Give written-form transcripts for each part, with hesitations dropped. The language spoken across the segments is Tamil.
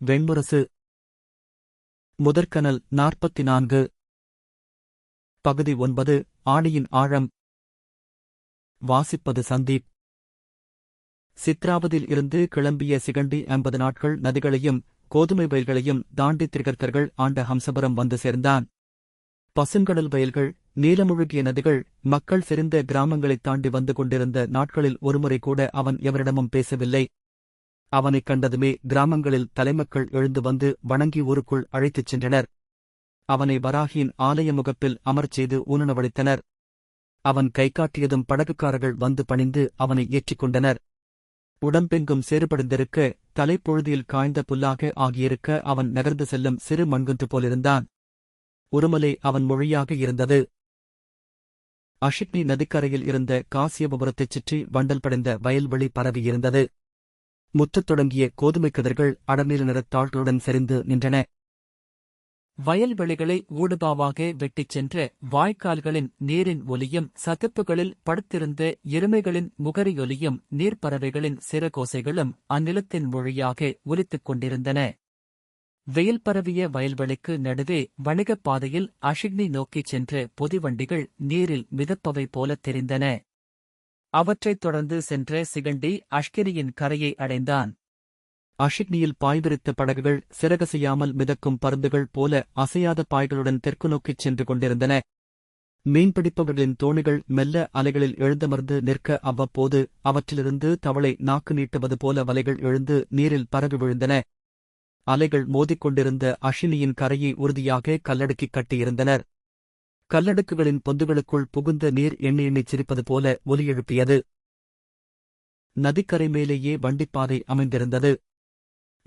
வெண்முரசு. முதற்கனல் 44. பகுதி 9. ஆழியின் ஆழம். வாசிப்பது சந்தீப். சித்ராவதில் இருந்து கிளம்பிய சிகண்டி 50 நாட்கள் நதிகளையும் கோதுமை வயல்களையும் தாண்டி திரிகர்கர்கள் ஆண்ட ஹம்சபுரம் வந்து சேர்ந்தான். பசுங்கடல் வயல்கள், நீலமுழுகிய நதிகள், மக்கள் செறிந்த கிராமங்களைத் தாண்டி வந்து கொண்டிருந்த நாட்களில் ஒருமுறை கூட அவன் எவரிடமும் பேசவில்லை. அவனைக் கண்டதுமே கிராமங்களில் தலைமக்கள் எழுந்து வந்து வணங்கி ஊருக்குள் அழைத்துச் சென்றனர். அவனை வராகியின் ஆலய முகப்பில் அமரச் செய்து ஊனுணவளித்தனர். அவன் கைகாட்டியதும் படகுக்காரர்கள் வந்து பணிந்து அவனை ஏற்றிக் கொண்டனர். உடம்பெங்கும் சேறுபடிந்திருக்க, தலைப்பொழுதியில் காய்ந்த புல்லாக ஆகியிருக்க அவன் நகர்ந்து செல்லும் சிறு மண்குன்று போலிருந்தான். உருமலே அவன் மொழியாக இருந்தது. அஷிக்னி நதிக்கரையில் இருந்த காசியபுரத்தைச் சுற்றி வண்டல் படைந்த வயல்வெளி பரவியிருந்தது. முற்றத் தொடங்கிய கோதுமைக் கதிர்கள் அடர்நீல நிறத் தாள்களுடன் செறிந்து நின்றன. வயல்வெளிகளை ஊடுபாவாக வெட்டிச் சென்ற வாய்க்கால்களின் நீரின் ஒலியும், சதுப்புகளில் படுத்திருந்த எருமைகளின் முகரியொலியும், நீர்ப்பறவைகளின் சிறகோசைகளும் அந்நிலத்தின் மொழியாக ஒலித்துக் கொண்டிருந்தன. வெயில் பரவிய வயல்வெளிக்கு நடுவே வணிகப் பாதையில் அஷிக்னி நோக்கிச் சென்ற பொதிவண்டிகள் நீரில் மிதப்பவை போலத் தெரிந்தன. அவற்றைத் தொடர்ந்து சென்ற சிகண்டி அஷ்கிரியின் கரையை அடைந்தான். அஷிக்னியில் பாய்விரித்த படகுகள் சிறகசையாமல் மிதக்கும் பருந்துகள் போல அசையாத பாய்களுடன் தெற்கு நோக்கிச் சென்று கொண்டிருந்தன. மீன்பிடிப்பவர்களின் தோணிகள் மெல்ல அலைகளில் எழுந்தமர்ந்து நிற்க அவ்வப்போது அவற்றிலிருந்து தவளை நாக்கு நீட்டுவது போல வலைகள் எழுந்து நீரில் பரவி விழுந்தன. அலைகள் மோதிக்கொண்டிருந்த அஷினியின் கரையை உறுதியாக கல்லடுக்கிக் கட்டியிருந்தனர். கல்லடுக்குகளின் பொந்துகளுக்குள் புகுந்த நீர் எண்ணி எண்ணிச் சிரிப்பது போல ஒலி எழுப்பியது. நதிக்கரை மேலேயே வண்டிப்பாதை அமைந்திருந்தது.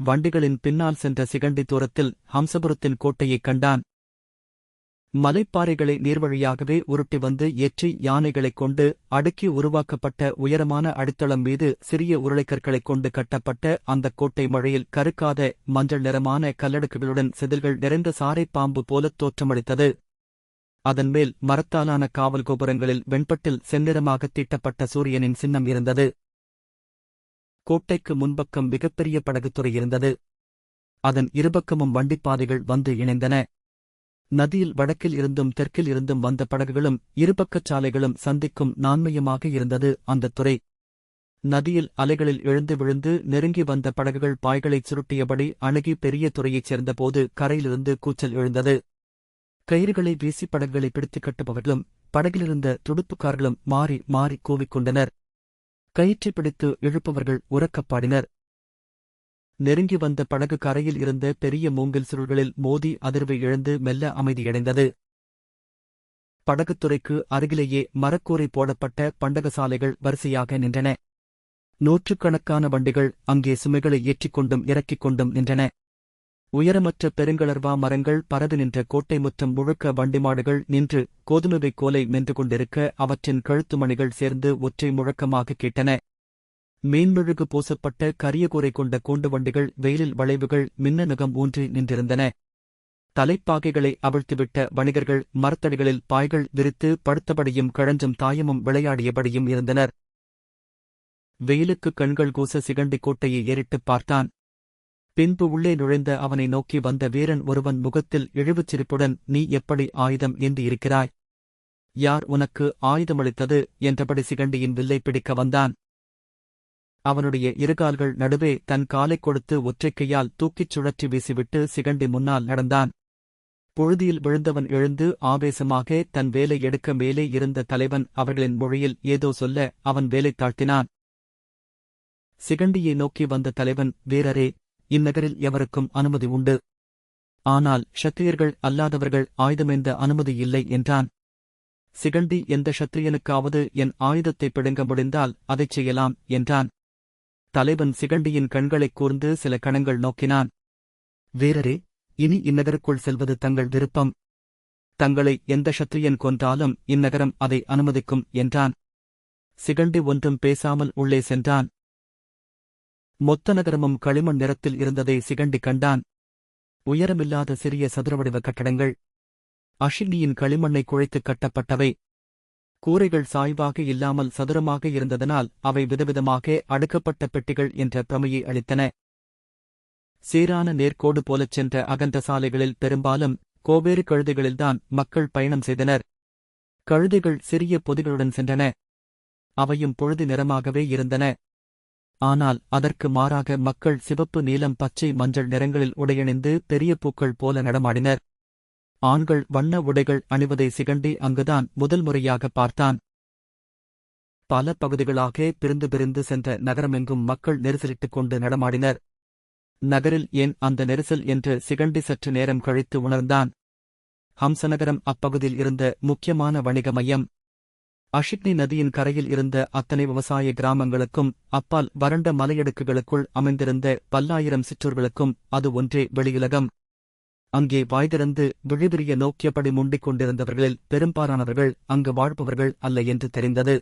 வண்டிகளின் பின்னால் சென்ற சிகண்டி தூரத்தில் ஹம்சபுரத்தின் கோட்டையைக் கண்டான். மலைப்பாறைகளை நீர்வழியாகவே உருட்டி வந்து ஏற்றி யானைகளைக் கொண்டு அடுக்கி உருவாக்கப்பட்ட உயரமான அடித்தளம் மீது சிறிய உருளைக்கற்களைக் கொண்டு கட்டப்பட்ட அந்தக் கோட்டை மழையில் கருக்காத மஞ்சள் நிறமான கல்லடுக்குகளுடன் செதில்கள் நிறைந்த சாரைப் பாம்பு போலத் தோற்றமளித்தது. அதன்மேல் மரத்தாலான காவல் கோபுரங்களில் வெண்பட்டில் செந்நிறமாகத் தீட்டப்பட்ட சூரியனின் சின்னம் இருந்தது. கோட்டைக்கு முன்பக்கம் மிகப்பெரிய படகுத்துறை இருந்தது. அதன் இருபக்கமும் வண்டிப்பாதைகள் வந்து இணைந்தன. நதியில் வடக்கில் இருந்தும் தெற்கில் இருந்தும் வந்த படகுகளும் இருபக்கச் சாலைகளும் சந்திக்கும் நான்மையமாக இருந்தது அந்தத் துறை. நதியில் அலைகளில் எழுந்து விழுந்து நெருங்கி வந்த படகுகள் பாய்களைச் சுருட்டியபடி அணுகி பெரிய துறையைச் சேர்ந்தபோது கரையிலிருந்து கூச்சல் எழுந்தது. கயிறுகளை வீசி படகுகளை பிடித்துக் கட்டுபவர்களும் படகிலிருந்த துடுப்புக்காரர்களும் மாறி மாறி கூவிக்கொண்டனர். கயிற்றை பிடித்து இழுப்பவர்கள் உரக்கப்பாடினர். நெருங்கி வந்த படகு கரையில் இருந்த பெரிய மூங்கில் சுருள்களில் மோதி அதிர்வை இழந்து மெல்ல அமைதியடைந்தது. படகுத்துறைக்கு அருகிலேயே மரக்கூரை போடப்பட்ட பண்டகசாலைகள் வரிசையாக நின்றன. நூற்றுக்கணக்கான வண்டிகள் அங்கே சுமைகளை ஏற்றிக்கொண்டும் இறக்கிக் கொண்டும் நின்றன. உயரமற்ற பெருங்களர்வா மரங்கள் பரவி நின்ற கோட்டை முற்றம் முழுக்க வண்டிமாடுகள் நின்று கோதுமை வைக்கோலை மென்று கொண்டிருக்க அவற்றின் கழுத்துமணிகள் சேர்ந்து ஒற்றை முழக்கமாக கேட்டன. மீன்மெழுகு பூசப்பட்ட கரியகூரை கொண்ட கூண்டு வண்டிகள் வெயிலில் வளைவுகள் மின்னநுகம் ஊன்றி நின்றிருந்தன. தலைப்பாகைகளை அவிழ்த்துவிட்ட வணிகர்கள் மரத்தடிகளில் பாய்கள் விரித்து படுத்தபடியும் கழஞ்சும் தாயமும் விளையாடியபடியும் இருந்தனர். வெயிலுக்கு கண்கள் கூச சிகண்டி கோட்டையை ஏறிட்டுப் பார்த்தான். பின்பு உள்ளே நுழைந்த அவனை நோக்கி வந்த வீரன் ஒருவன் முகத்தில் இழிவுச் சிரிப்புடன், "நீ எப்படி ஆயுதம் ஏந்தி இருக்கிறாய்? யார் உனக்கு ஆயுதமளித்தது?" என்றபடி சிகண்டியின் வில்லை பிடிக்க வந்தான். அவனுடைய இருகால்கள் நடுவே தன் காலைக் கொடுத்து ஒற்றைக்கையால் தூக்கிச் சுழற்றி வீசிவிட்டு சிகண்டி முன்னால் நடந்தான். புழுதியில் விழுந்தவன் எழுந்து ஆவேசமாக தன் வேலை எடுக்க மேலே இருந்த தலைவன் அவர்களின் மொழியில் ஏதோ சொல்ல அவன் வேலைத் தாழ்த்தினான். சிகண்டியை நோக்கி வந்த தலைவன், "வீரரே, இந்நகரில் எவருக்கும் அனுமதி உண்டு. ஆனால் ஷத்திரியர்கள் அல்லாதவர்கள் ஆயுதமேந்த அனுமதி இல்லை" என்றான். சிகண்டி, "எந்த ஷத்திரியனுக்காவது என் ஆயுதத்தை பிடுங்க முடிந்தால் அதைச் செய்யலாம்" என்றான். தலைவன் சிகண்டியின் கண்களைக் கூர்ந்து சில கணங்கள் நோக்கினான். "வீரரே, இனி இந்நகருக்குள் செல்வது தங்கள் விருப்பம். தங்களை எந்த ஷத்திரியன் கொன்றாலும் இந்நகரம் அதை அனுமதிக்கும்" என்றான். சிகண்டி ஒன்றும் பேசாமல் உள்ளே சென்றான். மொத்த நகரமும் களிமண் நிறத்தில் இருந்ததை சிகண்டி கண்டான். உயரமில்லாத சிறிய சதுரவடிவ கட்டடங்கள். அஷினியின் களிமண்ணை குழைத்துக் கட்டப்பட்டவை. கூரைகள் சாய்வாக இல்லாமல் சதுரமாக இருந்ததனால் அவை விதவிதமாக அடுக்கப்பட்ட பெட்டிகள் என்ற பிரமையை அளித்தன. சீரான நேர்கோடு போலச் சென்ற அகன்ற சாலைகளில் பெரும்பாலும் கோவேறு கழுதைகளில்தான் மக்கள் பயணம் செய்தனர். கழுதைகள் சிறிய பொதிகளுடன் சென்றன. அவையும் பொழுது நிறமாகவே இருந்தன. ஆனால் அதற்கு மாறாக மக்கள் சிவப்பு, நீலம், பச்சை, மஞ்சள் நிறங்களில் உடையணிந்து பெரிய பூக்கள் போல நடமாடினர். ஆண்கள் வண்ண உடைகள் அணிவதை சிகண்டி அங்குதான் முதல் முறையாக பார்த்தான். பல பகுதிகளாக பிரிந்து பிரிந்து சென்ற நகரமெங்கும் மக்கள் நெரிசலிட்டுக் கொண்டு நடமாடினர். நகரில் ஏன் அந்த நெரிசல் என்று சிகண்டி சற்று நேரம் கழித்து உணர்ந்தான். ஹம்சநகரம் அப்பகுதியில் இருந்த முக்கியமான வணிக மையம். அஷிக்னி நதியின் கரையில் இருந்த அத்தனை விவசாய கிராமங்களுக்கும் அப்பால் வறண்ட மலையடுக்குகளுக்குள் அமைந்திருந்த பல்லாயிரம் சிற்றூர்களுக்கும் அது ஒன்றே வெளியுலகம். அங்கே வாய்திறந்து விழிவிரிய நோக்கியபடி முண்டிக் கொண்டிருந்தவர்களில் பெரும்பாலானவர்கள் அங்கு வாழ்பவர்கள் அல்ல என்று தெரிந்தது.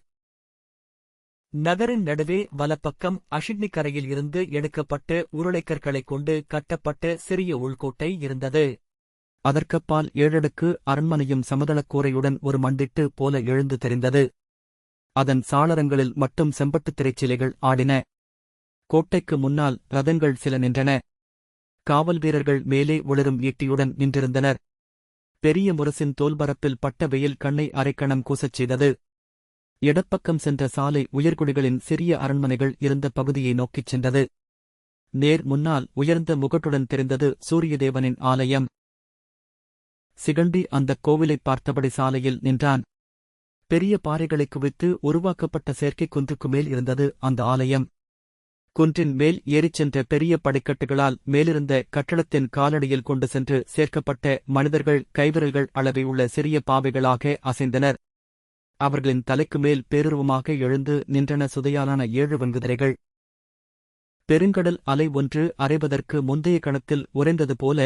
நகரின் நடுவே வலப்பக்கம் அஷிக்னி கரையில் இருந்து எடுக்கப்பட்ட உருளைக்கற்களைக் கொண்டு கட்டப்பட்ட சிறிய உள்கோட்டை இருந்தது. அதற்கப்பால் 7 அடுக்கு அரண்மனையும் சமதளக் கூரையுடன் ஒரு மண்டிட்டு போல எழுந்து தெரிந்தது. அதன் சாளரங்களில் மட்டும் செம்பட்டுத் திரைச்சிலைகள் ஆடின. கோட்டைக்கு முன்னால் ரதங்கள் சில நின்றன. காவல் வீரர்கள் மேலே ஒளிரும் ஈட்டியுடன் நின்றிருந்தனர். பெரிய முரசின் தோல்பரப்பில் பட்ட வெயில் கண்ணை அரைக்கணம் கூசச் செய்தது. இடப்பக்கம் சென்ற சாலை உயர்குடிகளின் சிறிய அரண்மனைகள் இருந்த பகுதியை நோக்கிச் சென்றது. நேர் முன்னால் உயர்ந்த முகட்டுடன் தெரிந்தது சூரியதேவனின் ஆலயம். சிகண்டி அந்தக் கோவிலைப் பார்த்தபடி சாலையில் நின்றான். பெரிய பாறைகளைக் குவித்து உருவாக்கப்பட்ட செயற்கைக் குன்றுக்கு மேல் இருந்தது அந்த ஆலயம். குன்றின் மேல் ஏறிச் சென்ற பெரிய படிக்கட்டுகளால் மேலிருந்த கட்டடத்தின் காலடியில் கொண்டு சென்று சேர்க்கப்பட்ட மனிதர்கள் கைவிரல்கள் அளவை உள்ள சிறிய பாவைகளாக அசைந்தனர். அவர்களின் தலைக்கு மேல் பேருருவமாக எழுந்து நின்றன சுதையாலான 7 வெண்குதிரைகள். பெருங்கடல் அலை ஒன்று அரைவதற்கு முந்தைய கணத்தில் உறைந்தது போல,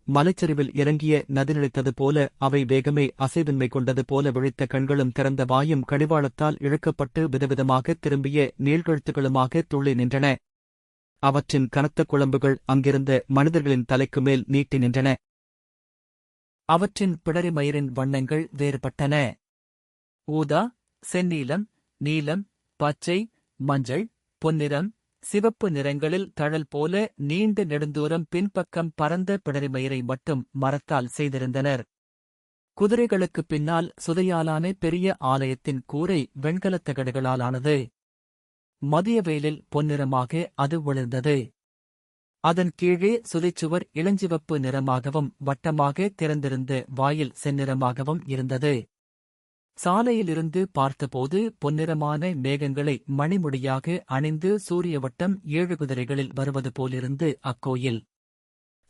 மலைச்சரிவில் இறங்கிய நதி நிலைத்தது போல, அவை வேகமே அசைவின்மை கொண்டது போல விழித்த கண்களும் திறந்த வாயும் கடிவாளத்தால் இழுக்கப்பட்டு விதவிதமாக திரும்பிய நீள்கழுத்துகளுமாக துள்ளி நின்றன. அவற்றின் கனத்த குழம்புகள் அங்கிருந்த மனிதர்களின் தலைக்கு மேல் நீட்டி நின்றன. அவற்றின் பிடரி மயிரின் வண்ணங்கள் வேறுபட்டன. ஊதா, செந்நீலம், நீலம், பச்சை, மஞ்சள், பொன்னிறம், சிவப்பு நிறங்களில் தழல் போல நீண்ட நெடுந்தூரம் பின்பக்கம் பரந்த பிடரிமயிரை மட்டும் மரத்தால் செய்திருந்தனர். குதிரைகளுக்குப் பின்னால் சுதையாலான பெரிய ஆலயத்தின் கூரை வெண்கலத் தகடுகளாலானது. மதிய வெயிலில் பொன்னிறமாக அது ஒளிர்ந்தது. அதன் கீழே சுதைச்சுவர் இளஞ்சிவப்பு நிறமாகவும் வட்டமாக திறந்திருந்த வாயில் செந்நிறமாகவும் இருந்தது. சாலையிலிருந்து பார்த்தபோது பொன்னிறமான மேகங்களை மணிமுடியாக அணிந்து சூரிய வட்டம் 7 குதிரைகளில் வருவது போலிருந்து அக்கோயில்.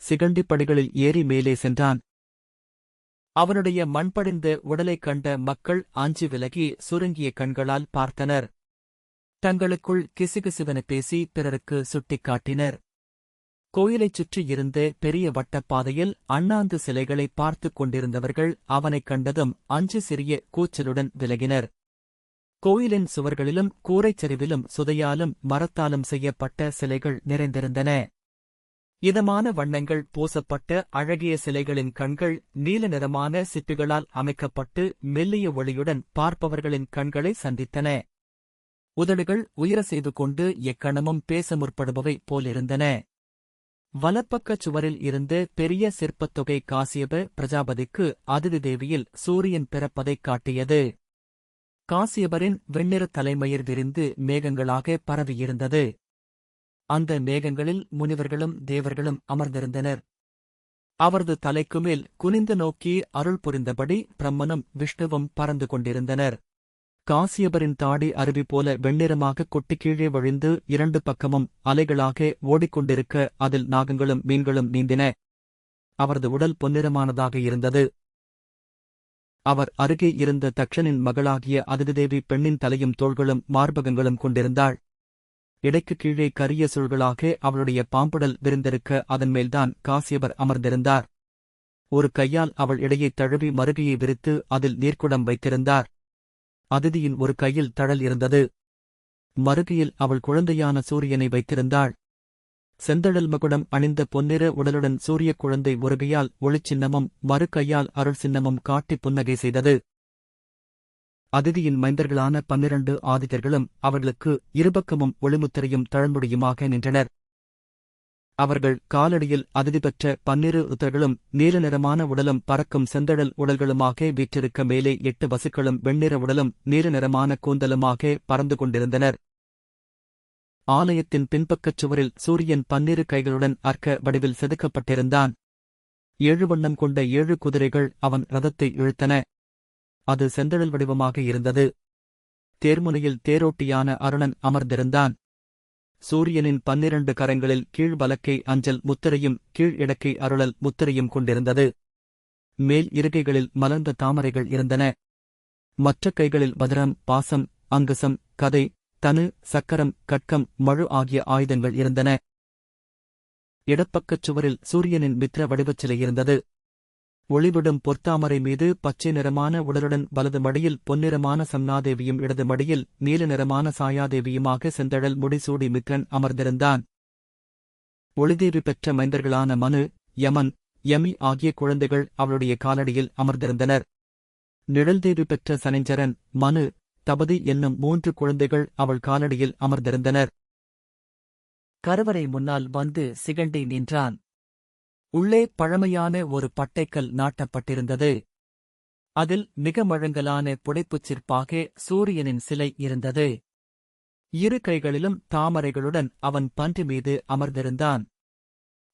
சிகண்டிப்படிகளில் ஏறி மேலே சென்றான். அவனுடைய மண்படிந்த உடலைக் கண்ட மக்கள் ஆஞ்சி விலகி சுருங்கிய கண்களால் பார்த்தனர். தங்களுக்குள் கிசுகிசுவென பேசி பிறருக்கு சுட்டிக்காட்டினர். கோயிலைச் சுற்றி இருந்த பெரிய வட்டப்பாதையில் அண்ணாந்து சிலைகளை பார்த்துக் கொண்டிருந்தவர்கள் அவனைக் கண்டதும் அஞ்சு சிறிய கூச்சலுடன் விலகினர். கோயிலின் சுவர்களிலும் கூரைச்சரிவிலும் சுதையாலும் மரத்தாலும் செய்யப்பட்ட சிலைகள் நிறைந்திருந்தன. இதமான வண்ணங்கள் பூசப்பட்ட அழகிய சிலைகளின் கண்கள் நீல நிறமான சிப்பிகளால் அமைக்கப்பட்டு மெல்லிய ஒளியுடன் பார்ப்பவர்களின் கண்களை சந்தித்தன. உதடுகள் உயர செய்து கொண்டு எக்கணமும் பேச முற்படுபவை போலிருந்தன. வலப்பக்கச் சுவரில் இருந்த பெரிய சிற்பத்தொகை காசியப பிரஜாபதிக்கு அதிதி தேவியில் சூரியன் பிறப்பதைக் காட்டியது. காசியபரின் வெண்ணிற தலைமயிர் விரிந்து மேகங்களாக பரவியிருந்தது. அந்த மேகங்களில் முனிவர்களும் தேவர்களும் அமர்ந்திருந்தனர். அவரது தலைக்குமேல் குனிந்து நோக்கி அருள் புரிந்தபடி பிரம்மனும் விஷ்ணுவும் பறந்து கொண்டிருந்தனர். காசியபரின் தாடி அருவி போல வெண்ணிறமாக கொட்டி கீழே வழிந்து 2 பக்கமும் அலைகளாக ஓடிக்கொண்டிருக்க அதில் நாகங்களும் மீன்களும் நீந்தின. அவரது உடல் பொன்னிறமானதாக இருந்தது. அவர் அருகே இருந்த தக்ஷனின் மகளாகிய அதிதிதேவி பெண்ணின் தலையும் தோள்களும் மார்பகங்களும் கொண்டிருந்தாள். இடைக்கு கீழே கரிய சுள்களாக அவளுடைய பாம்புடல் விரிந்திருக்க அதன்மேல்தான் காசியபர் அமர்ந்திருந்தார். ஒரு கையால் அவள் இடையைத் தழுவி மறுகையை விரித்து அதில் நீர்க்குடம் வைத்திருந்தார். அதிதியின் ஒரு கையில் தழல் இருந்தது. மறுகையில் அவள் குழந்தையான சூரியனை வைத்திருந்தாள். செந்தழல் மகுடம் அணிந்த பொன்னிற உடலுடன் சூரிய குழந்தை ஒரு கையால் ஒளிச்சின்னமும் மறு கையால் அருள் சின்னமும் காட்டி புன்னகை செய்தது. அதிதியின் மைந்தர்களான 12 ஆதித்தர்களும் அவர்களுக்கு இருபக்கமும் ஒளிமுத்திரையும் தழல்முடியுமாக நின்றனர். அவர்கள் காலடியில் அதிதி பெற்ற 12 ருத்தர்களும் நீல நிறமான உடலும் பறக்கும் செந்தழல் உடல்களுமாக வீற்றிருக்க மேலே 8 வசுக்களும் வெண்ணிற உடலும் நீல நிறமான கூந்தலுமாக பறந்து கொண்டிருந்தனர். ஆலயத்தின் பின்பக்கச் சுவரில் சூரியன் 12 கைகளுடன் அர்க்க வடிவில் செதுக்கப்பட்டிருந்தான். 7 வண்ணம் கொண்ட 7 குதிரைகள் அவன் ரதத்தை இழுத்தன. அது செந்தழல் வடிவமாக இருந்தது. தேர்முனையில் தேரோட்டியான அருணன் அமர்ந்திருந்தான். சூரியனின் 12 கரங்களில் கீழ் வலக்கை அஞ்சல் முத்திரையும் கீழ் இடக்கை அருளல் முத்திரையும் கொண்டிருந்தது. மேல் இருகைகளில் மலர்ந்த தாமரைகள் இருந்தன. மற்ற கைகளில் வஜரம், பாசம், அங்குசம், கதை, தனு, சக்கரம், கட்கம், மழு ஆகிய ஆயுதங்கள் இருந்தன. இடப்பக்கச் சுவரில் சூரியனின் மித்திர வடிவச் சிலை இருந்தது. ஒளிவிடும் பொற்தாமரை மீது பச்சை நிறமான உடலுடன் வலது மடியில் பொன்னிறமான சம்னாதேவியும் இடது மடியில் நீல நிறமான சாயாதேவியுமாக செந்தழல் முடிசூடி மித்ரன் அமர்ந்திருந்தான். ஒளிதேவி பெற்ற மைந்தர்களான மனு, யமன், யமி ஆகிய குழந்தைகள் அவளுடைய காலடியில் அமர்ந்திருந்தனர். நிழல்தேவி பெற்ற சனிஞ்சரன், மனு, தபதி என்னும் 3 குழந்தைகள் அவள் காலடியில் அமர்ந்திருந்தனர். கருவறை முன்னால் வந்து சிகண்டி நின்றான். உள்ளே பழமையான ஒரு பட்டைக்கல் நாட்டப்பட்டிருந்தது. அதில் மிக மழங்கலான புடைப்புச் சிற்பாக சூரியனின் சிலை இருந்தது. 2 கைகளிலும் தாமரைகளுடன் அவன் பன்றி மீது அமர்ந்திருந்தான்.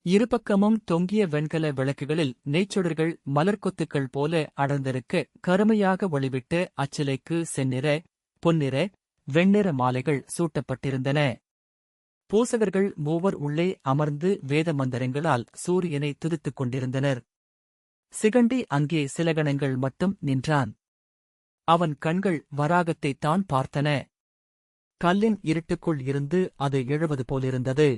இருபக்கமும் தொங்கிய வெண்கல விளக்குகளில் நெய்ச்சுடர்கள் மலர்கொத்துக்கள் போல அடர்ந்திருக்க கருமையாக ஒளிவிட்டு அச்சிலைக்கு செந்நிற, பொன்னிற, வெண்ணிற மாலைகள் சூட்டப்பட்டிருந்தன. பூசகர்கள் 3 உள்ளே அமர்ந்து வேத மந்திரங்களால் சூரியனை துதித்துக் கொண்டிருந்தனர். சிகண்டி அங்கே சில கணங்கள் மட்டும் நின்றான். அவன் கண்கள் வராகத்தைத் தான் பார்த்தன. கல்லின் இருட்டுக்குள் இருந்து அது எழுவது போலிருந்தது.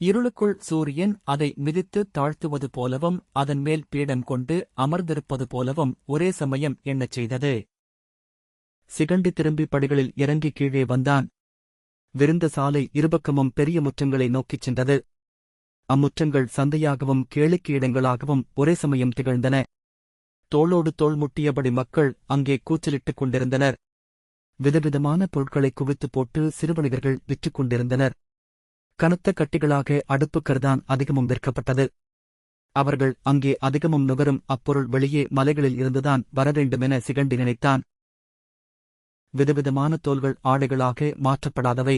இருளுக்குள் சூரியன் அதை மிதித்து தாழ்த்துவது போலவும் அதன் மேல் பீடம் கொண்டு அமர்ந்திருப்பது போலவும் ஒரே சமயம் எண்ணச் செய்தது. சிகண்டி திரும்பி படிகளில் இறங்கி கீழே வந்தான். விருந்த சாலை இருபக்கமும் பெரிய முற்றங்களை நோக்கிச் சென்றது. அம்முற்றங்கள் சந்தையாகவும் கேளிக்கை இடங்களாகவும் ஒரே சமயம் திகழ்ந்தன. தோளோடு தோள் முட்டியபடி மக்கள் அங்கே கூச்சலிட்டுக் கொண்டிருந்தனர். விதவிதமான பொருட்களை குவித்துப் போட்டு சிறுவணிகர்கள் விற்றுக் கொண்டிருந்தனர். கனத்த கட்டிகளாக அடுப்புக்கர்தான் அதிகமும் விற்கப்பட்டது. அவர்கள் அங்கே அதிகமும் நுகரும் அப்பொருள் வெளியே மலைகளில் இருந்துதான் வரவேண்டுமென சிகண்டி நினைத்தான். விதவிதமான தோல்கள் ஆடைகளாக மாற்றப்படாதவை.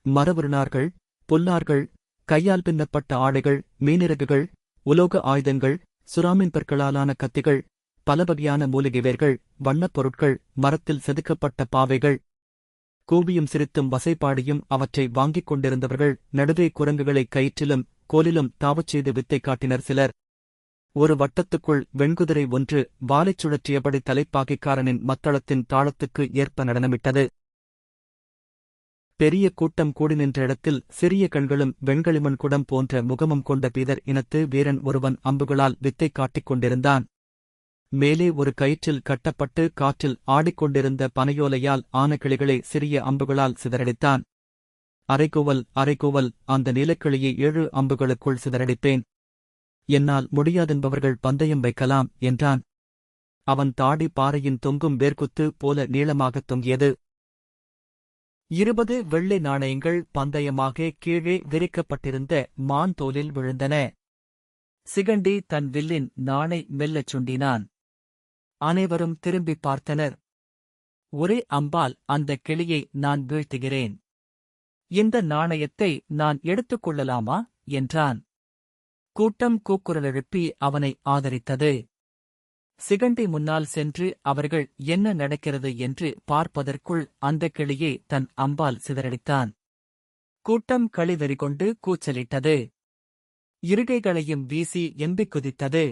மரவிருநார்கள், புல்லார்கள், கையால் பின்னப்பட்ட ஆடைகள், மீனிறகுகள், உலோக ஆயுதங்கள், சுறாமின் பற்களாலான கத்திகள், பலவகையான மூலிகை வேர்கள், வண்ணப் பொருட்கள், மரத்தில் செதுக்கப்பட்ட பாவைகள். கூவியும் சிரித்தும் வசைபாடியும் அவற்றை வாங்கிக் கொண்டிருந்தவர்கள் நடுவே குரங்குகளை கயிற்றிலும் கோலிலும் தாவச் செய்து வித்தை காட்டினர் சிலர். ஒரு வட்டத்துக்குள் வெண்குதிரை ஒன்று வாலைச் சுழற்றியபடி தலைப்பாகைக்காரனின் மத்தளத்தின் தாளத்துக்கு ஏற்ப நடனமிட்டது. பெரிய கூட்டம் கூடி நின்ற இடத்தில் சிறிய கண்களும் வெண்களிமண் குடம் போன்ற முகமும் கொண்ட பீதர் இனத்து வீரன் ஒருவன் அம்புகளால் வித்தை காட்டிக் கொண்டிருந்தான். மேலே ஒரு கயிற்றில் கட்டப்பட்டு காற்றில் ஆடிக்கொண்டிருந்த பனையோலையால் ஆன கிளிகளை சிறிய அம்புகளால் சிதறடித்தான். அரைகூவல் அரைகூவல், அந்த நீலக்கிளியை 7 அம்புகளுக்குள் சிதறடிப்பேன். என்னால் முடியாதென்பவர்கள் பந்தயம் வைக்கலாம் என்றான். அவன் தாடி பாறையின் தொங்கும் வேர்க்குத்து போல நீளமாகத் தொங்கியது. 20 வெள்ளை நாணயங்கள் பந்தயமாக கீழே விரிக்கப்பட்டிருந்த மான் தோலில் விழுந்தன. சிகண்டி தன் வில்லின் நாணை மெல்லச் சுண்டினான். அனைவரும் திரும்பிப் பார்த்தனர். ஒரே அம்பால் அந்த கிளியை நான் வீழ்த்துகிறேன். இந்த நாணயத்தை நான் எடுத்துக்கொள்ளலாமா என்றான். கூட்டம் கூக்குரலெழுப்பி அவனை ஆதரித்தது. சிகண்டி முன்னால் சென்று அவர்கள் என்ன நடக்கிறது என்று பார்ப்பதற்குள் அந்த கிளியை தன் அம்பால் சிதறடித்தான். கூட்டம் களிவெறி கொண்டு கூச்சலிட்டது. இருகைகளையும் வீசி எம்பிக் குதித்தது.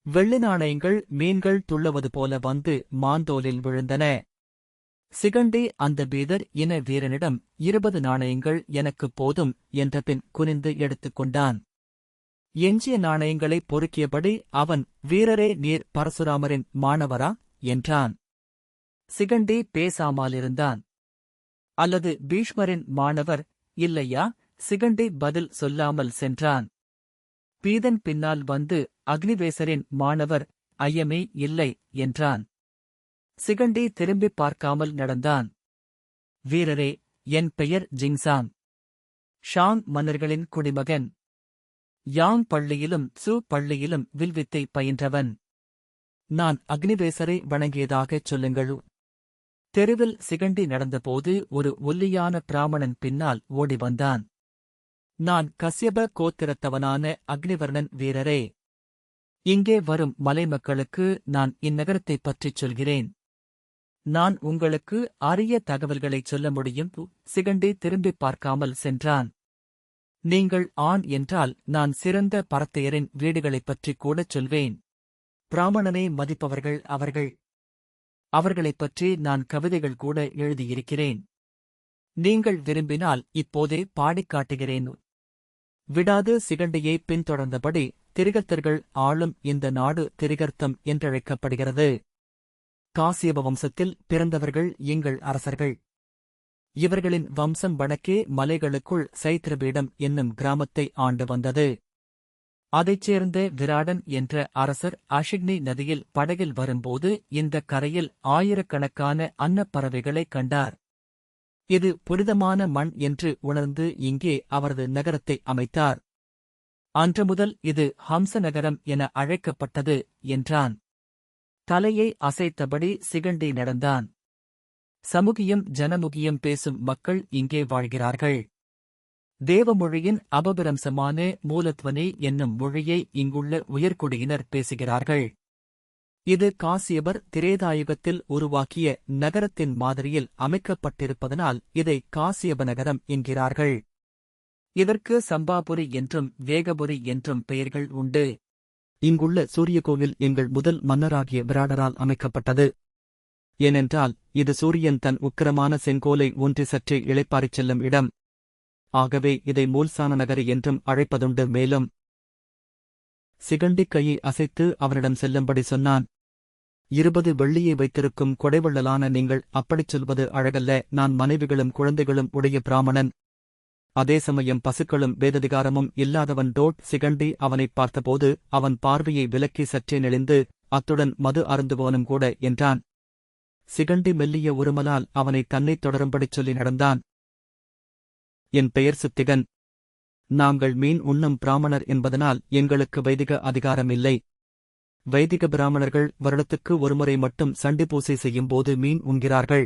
வெள்ளி நாணயங்கள் மீன்கள் துள்ளவது போல வந்து மாந்தோலில் விழுந்தன. சிகண்டி அந்த பீதர் இன வீரனிடம் 20 நாணயங்கள் எனக்குப் போதும் என்றபின் குனிந்து எடுத்துக்கொண்டான். எஞ்சிய நாணயங்களை பொறுக்கியபடி அவன், வீரரே, நீர் பரசுராமரின் மாணவரா என்றான். சிகண்டி பேசாமலிருந்தான். அல்லது பீஷ்மரின் மாணவர்? இல்லையா? சிகண்டி பதில் சொல்லாமல் சென்றான். பீதன் பின்னால் வந்து, அக்னிவேசரின் மாணவர்? ஐயமே இல்லை என்றான். சிகண்டி திரும்பிப் பார்க்காமல் நடந்தான். வீரரே, என் பெயர் ஜிங்சாம். ஷாங் மன்னர்களின் குடிமகன். யாங் பள்ளியிலும் சு பள்ளியிலும் வில்வித்தை பயின்றவன். நான் அக்னிவேசரை வணங்கியதாகச் சொல்லுங்கள். தெருவில் சிகண்டி நடந்தபோது ஒரு ஒல்லியான பிராமணன் பின்னால் ஓடி வந்தான். நான் கஸ்யப கோத்திரத்தவனான அக்னிவர்ணன் வீரரே. இங்கே வரும் மலைமக்களுக்கு நான் இந்நகரத்தைப் பற்றிச் சொல்கிறேன். நான் உங்களுக்கு அரிய தகவல்களைச் சொல்ல முடியும். சிகண்டி திரும்பிப் பார்க்காமல் சென்றான். நீங்கள் ஆண் என்றால் நான் சிறந்த பரத்தையரின் வீடுகளைப் பற்றிக் கூடச் சொல்வேன். பிராமணனை மதிப்பவர்கள் அவர்களைப் பற்றி நான் கவிதைகள் கூட எழுதியிருக்கிறேன். நீங்கள் விரும்பினால் இப்போதே பாடிக் காட்டுகிறேன். விடாது சிகண்டியை பின்தொடர்ந்தபடி திரிகர்த்தர்கள் ஆளும் இந்த நாடு திரிகர்த்தம் என்றழைக்கப்படுகிறது. காசியப வம்சத்தில் பிறந்தவர்கள் எங்கள் அரசர்கள். இவர்களின் வம்சம் வடக்கே மலைகளுக்குள் சைத்திரபீடம் என்னும் கிராமத்தை ஆண்டு வந்தது. அதைச் சேர்ந்த விராடன் என்ற அரசர் அஷிக்னி நதியில் படகில் வரும்போது இந்தக் கரையில் ஆயிரக்கணக்கான அன்னப்பறவைகளைக் கண்டார். இது புனிதமான மண் என்று உணர்ந்து இங்கே அவரது நகரத்தை அமைத்தார். அன்று முதல் இது ஹம்ச நகரம் என அழைக்கப்பட்டது என்றான். தலையை அசைத்தபடி சிகண்டி நடந்தான். சமுகியம் ஜனமுகியம் பேசும் மக்கள் இங்கே வாழ்கிறார்கள். தேவமொழியின் அபபிரம்சமான மூலத்வனி என்னும் மொழியை இங்குள்ள உயர்குடியினர் பேசுகிறார்கள். இது காசியபர் திரேதாயுகத்தில் உருவாக்கிய நகரத்தின் மாதிரியில் அமைக்கப்பட்டிருப்பதனால் இதை காசியப நகரம் என்கிறார்கள். இதற்கு சம்பாபுரி என்றும் வேகபுரி என்றும் பெயர்கள் உண்டு. இங்குள்ள சூரிய கோவில் எங்கள் முதல் மன்னராகிய விராடரால் அமைக்கப்பட்டது. ஏனென்றால் இது சூரியன் தன் உக்கிரமான செங்கோலை ஊன்றி சற்றே இளைப்பாறிச் செல்லும் இடம். ஆகவே இதை மூல்சான நகரி என்றும் அழைப்பதுண்டு. மேலும் சிகண்டி கையை அசைத்து அவனிடம் செல்லும்படி சொன்னான். 20 வெள்ளியை வைத்திருக்கும் கொடைவள்ளலான நீங்கள் அப்படிச் சொல்வது அழகல்ல. நான் மனைவிகளும் குழந்தைகளும் உடைய பிராமணன். அதே சமயம் பசுக்களும் வேததிகாரமும் இல்லாதவன். சிகண்டி அவனைப் பார்த்தபோது அவன் பார்வையை விலக்கி சற்றே நெளிந்து, அத்துடன் மது அருந்துபவனும் கூட என்றான். சிகண்டி மெல்லிய உருமலால் அவனை தன்னைத் தொடரும்படிச் சொல்லி நடந்தான். என் பெயர் சுத்திகன். நாங்கள் மீன் உண்ணும் பிராமணர் என்பதனால் எங்களுக்கு வைதிக அதிகாரம் இல்லை. வைதிக பிராமணர்கள் வருடத்துக்கு ஒருமுறை மட்டும் சண்டி பூசை செய்யும்போது மீன் உண்கிறார்கள்.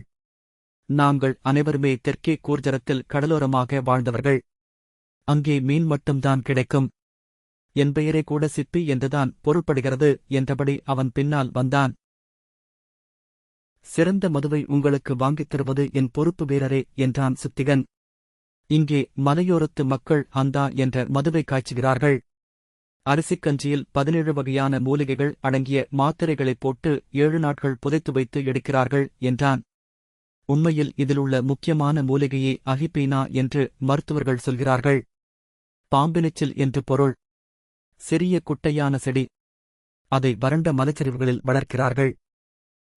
நாங்கள் அனைவருமே தெற்கே கூர்ஜரத்தில் கடலோரமாக வாழ்ந்தவர்கள். அங்கே மீன் மட்டும்தான் கிடைக்கும். என் பெயரே கூட சிப்பி என்றுதான் பொருள்படுகிறது என்றபடி அவன் பின்னால் வந்தான். சிறந்த மதுவை உங்களுக்கு வாங்கித் தருவது என் பொறுப்பு வீரரே என்றான் சுத்திகன். இங்கே மலையோரத்து மக்கள் அந்தா என்ற மதுவை காய்ச்சுகிறார்கள். அரிசிக்கஞ்சியில் 17 வகையான மூலிகைகள் அடங்கிய மாத்திரைகளைப் போட்டு 7 நாட்கள் புதைத்து வைத்து எடுக்கிறார்கள் என்றான். உண்மையில் இதிலுள்ள முக்கியமான மூலிகையை அஹிபீனா என்று மருத்துவர்கள் சொல்கிறார்கள். பாம்பினிச்சில் என்று பொருள். சிறிய குட்டையான செடி. அதை வறண்ட மலைச்சரிவுகளில் வளர்க்கிறார்கள்.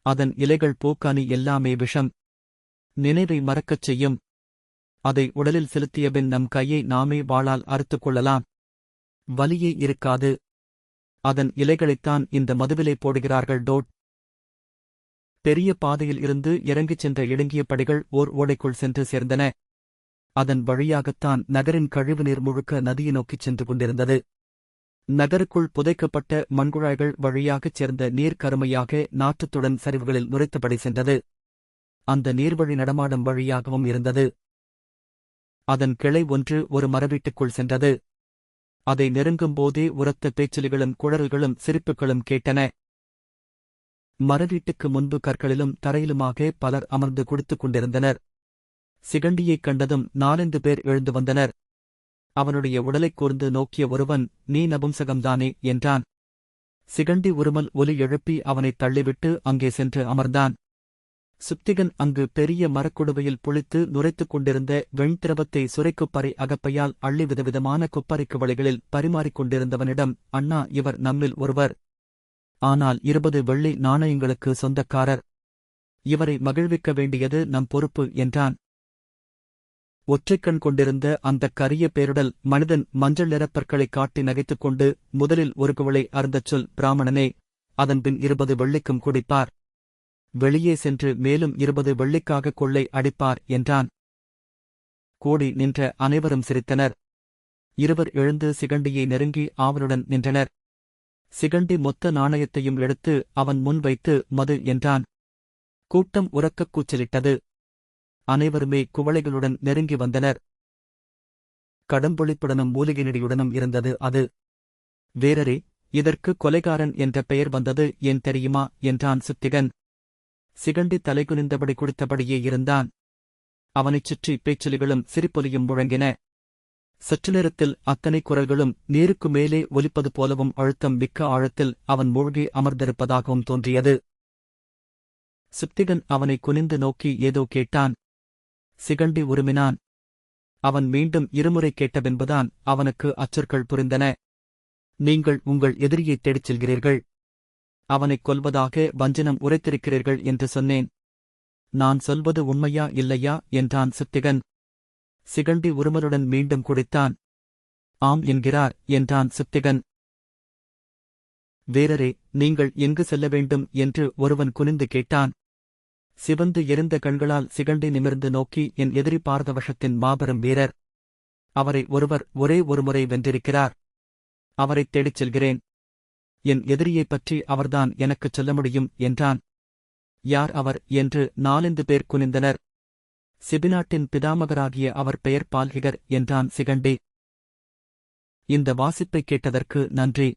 அதன் இலைகள் பூக்கானி எல்லாமே விஷம். நினைவை மறக்கச் செய்யும். அதை உடலில் செலுத்தியபின் நம் கையை நாமே வாளால் அறுத்துக் கொள்ளலாம். வலியே இருக்காது. அதன் இலைகளைத்தான் இந்த மதுவிலை போடுகிறார்கள். பெரிய பாதையில் இருந்து இறங்கிச் சென்ற இடுங்கிய படிகள் ஓர் ஓடைக்குள் சென்று சேர்ந்தன. அதன் வழியாகத்தான் நகரின் கழிவுநீர் முழுக்க நதியை நோக்கிச் சென்று கொண்டிருந்தது. நகருக்குள் புதைக்கப்பட்ட மண்குழாய்கள் வழியாகச் சேர்ந்த நீர் கருமையாக நாற்றத்துடன் சரிவுகளில் நுரைத்தபடி சென்றது. அந்த நீர்வழி நடமாடும் வழியாகவும் இருந்தது. அதன் கிளை ஒன்று ஒரு மரவீட்டுக்குள் சென்றது. அதை நெருங்கும்போதே உரத்த பேச்சொலிகளும் குழறுகளும் சிரிப்புகளும் கேட்டன. மரவீட்டுக்கு முன்பு கற்களிலும் தரையிலுமாக பலர் அமர்ந்து குடித்துக் கொண்டிருந்தனர். சிகண்டியைக் கண்டதும் 4 பேர் எழுந்து வந்தனர். அவனுடைய உடலைக் கூர்ந்து நோக்கிய ஒருவன், நீ நபும்சகம்தானே என்றான். சிகண்டி உருமல் ஒலி எழுப்பி அவனைத் தள்ளிவிட்டு அங்கே சென்று அமர்ந்தான். சுத்திகன் அங்கு பெரிய மரக்குடுவையில் புளித்து நுரைத்துக் கொண்டிருந்த வெண்திரவத்தை சுரைக்குப்பறை அகப்பையால் அள்ளி விதவிதமான குப்பரைக்கு வழிகளில் பரிமாறிக் கொண்டிருந்தவனிடம், அண்ணா, இவர் நம்மில் ஒருவர். ஆனால் 20 வெள்ளி நாணயங்களுக்கு சொந்தக்காரர். இவரை மகிழ்விக்க வேண்டியது நம் பொறுப்பு என்றான். ஒற்றைக்கண் கொண்டிருந்த அந்தக் கரிய பேருடல் மனிதன் மஞ்சள் நிறப்பற்களைக் காட்டி நகைத்துக் கொண்டு, முதலில் ஒரு குவளை அருந்தச் சொல் பிராமணனே, அதன்பின் 20 வெள்ளிக்கும் குடிப்பார். வெளியே சென்று மேலும் 20 வெள்ளிக்காக கொள்ளை அடிப்பார் என்றான். கூடி நின்ற அனைவரும் சிரித்தனர். இருவர் எழுந்து சிகண்டியை நெருங்கி ஆவலுடன் நின்றனர். சிகண்டி மொத்த நாணயத்தையும் எடுத்து அவன் முன் வைத்து மது என்றான். கூட்டம் உரக்கக் கூச்சலிட்டது. அனைவருமே குவளைகளுடன் நெருங்கி வந்தனர். கடம்பொழிப்புடனும் மூலிகைநடியுடனும் இருந்தது அது. வேரரே, இதற்கு கொலைகாரன் என்ற பெயர் வந்தது ஏன் தெரியுமா என்றான் சுத்திகன். சிகண்டி தலைகுனிந்தபடி குடித்தபடியே இருந்தான். அவனைச் சுற்றி பேச்சொலிகளும் சிரிப்பொலியும் முழங்கின. சற்று நேரத்தில் அத்தனை குரல்களும் நீருக்கு மேலே ஒலிப்பது போலவும் அழுத்தம் மிக்க ஆழத்தில் அவன் மூழ்கி அமர்ந்திருப்பதாகவும் தோன்றியது. சுத்திகன் அவனை குனிந்து நோக்கி ஏதோ கேட்டான். சிகண்டி உருமினான். அவன் மீண்டும் இருமுறை கேட்டபென்பதான் அவனுக்கு அச்சொற்கள் புரிந்தன. நீங்கள் உங்கள் எதிரியைத் தேடிச் செல்கிறீர்கள். அவனைக் கொல்வதாக வஞ்சனம் உரைத்திருக்கிறீர்கள் என்று சொன்னேன். நான் சொல்வது உண்மையா இல்லையா என்றான் சுத்திகன். சிகண்டி உருமலுடன் மீண்டும் குடித்தான். ஆம் என்கிறார் என்றான் சுத்திகன். வேரரே, நீங்கள் எங்கு செல்ல வேண்டும் என்று ஒருவன் குனிந்து கேட்டான். சிவந்து எரிந்த கண்களால் சிகண்டி நிமிர்ந்து நோக்கி என் எதிரி பாரதவர்ஷத்தின் மாபெரும் வீரர். அவரை ஒருவர் ஒரே ஒருமுறை வென்றிருக்கிறார். அவரைத் தேடிச் செல்கிறேன். என் எதிரியைப் பற்றி அவர்தான் எனக்குச் சொல்ல முடியும் என்றான். யார் அவர் என்று 4 பேர் குனிந்தனர். சிபிநாட்டின் பிதாமகராகிய அவர் பெயர் பால்ஹிகர் என்றான் சிகண்டி. இந்த வாசிப்பைக் கேட்டதற்கு நன்றி.